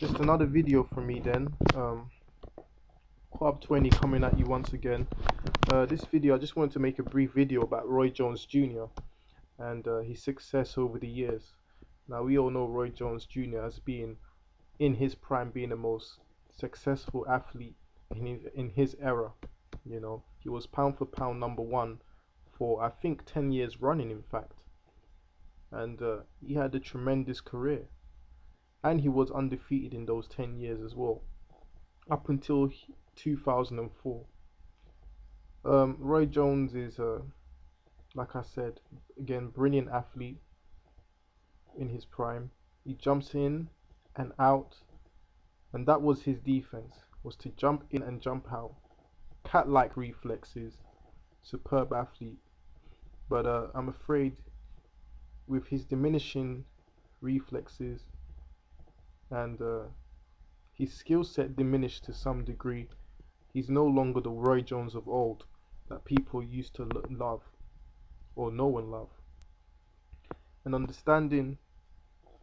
Just another video from me then. Club 20 coming at you once again. This video, I just wanted to make a brief video about Roy Jones Jr. and his success over the years. Now we all know Roy Jones Jr. as being in his prime, being the most successful athlete in his era. You know, he was pound for pound #1 for I think 10 years running, in fact, and he had a tremendous career, and he was undefeated in those 10 years as well, up until 2004. Roy Jones is, like I said, again, brilliant athlete in his prime. He jumps in and out, and that was his defense, was to jump in and jump out. Cat-like reflexes, superb athlete. But I'm afraid with his diminishing reflexes and his skill set diminished to some degree, he's no longer the Roy Jones of old that people used to love or know and love. And understanding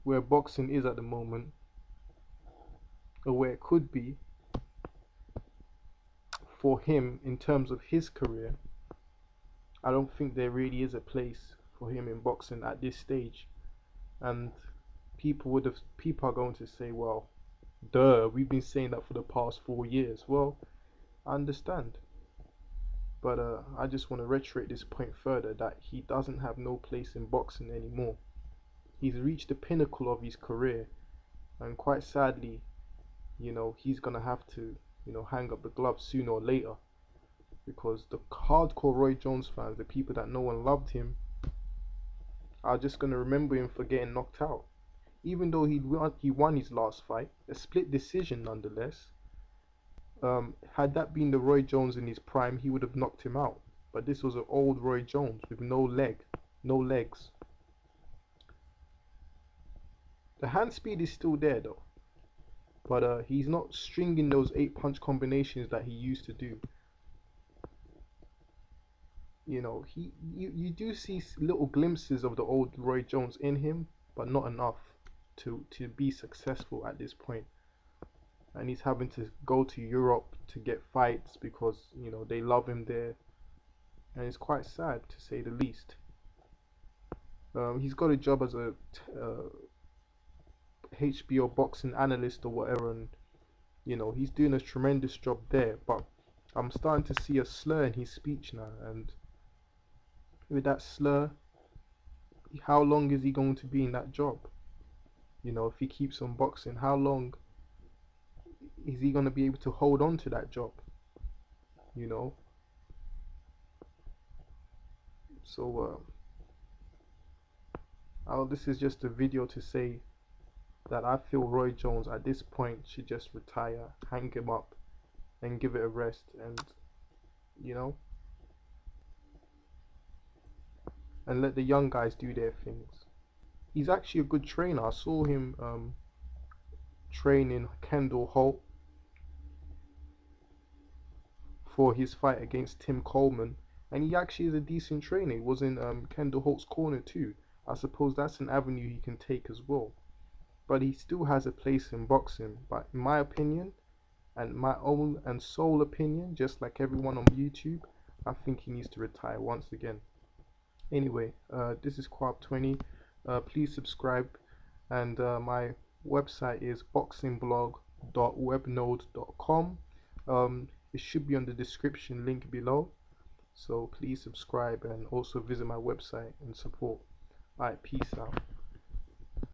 where boxing is at the moment, or where it could be for him in terms of his career, I don't think there really is a place for him in boxing at this stage. And people are going to say, well, duh, we've been saying that for the past 4 years. Well, I understand, but I just want to reiterate this point further, that he doesn't have no place in boxing anymore. He's reached the pinnacle of his career, and quite sadly, you know, he's gonna have to, you know, hang up the gloves sooner or later, because the hardcore Roy Jones fans, the people that know and loved him, are just gonna remember him for getting knocked out, even though he won his last fight, a split decision nonetheless. Had that been the Roy Jones in his prime, he would have knocked him out. But this was an old Roy Jones with no legs. The hand speed is still there though, but he's not stringing those 8-punch combinations that he used to do. You know, you do see little glimpses of the old Roy Jones in him, but not enough to be successful at this point. And he's having to go to Europe to get fights because, you know, they love him there, and it's quite sad to say the least. He's got a job as a HBO boxing analyst or whatever, and you know, he's doing a tremendous job there, but I'm starting to see a slur in his speech now, and with that slur, how long is he going to be in that job? You know, if he keeps on boxing, how long is he going to be able to hold on to that job? You know, so this is just a video to say that I feel Roy Jones at this point should just retire, hang him up, and give it a rest, and you know, and let the young guys do their things. He's actually a good trainer. I saw him training Kendall Holt for his fight against Tim Coleman, and he actually is a decent trainer. He was in Kendall Holt's corner too. I suppose that's an avenue he can take as well. But he still has a place in boxing. But in my opinion, and my own and sole opinion, just like everyone on YouTube, I think he needs to retire once again. Anyway, this is Club 20. Please subscribe, and my website is boxingblog.webnode.com. It should be on the description link below, so please subscribe and also visit my website and support. Alright, peace out.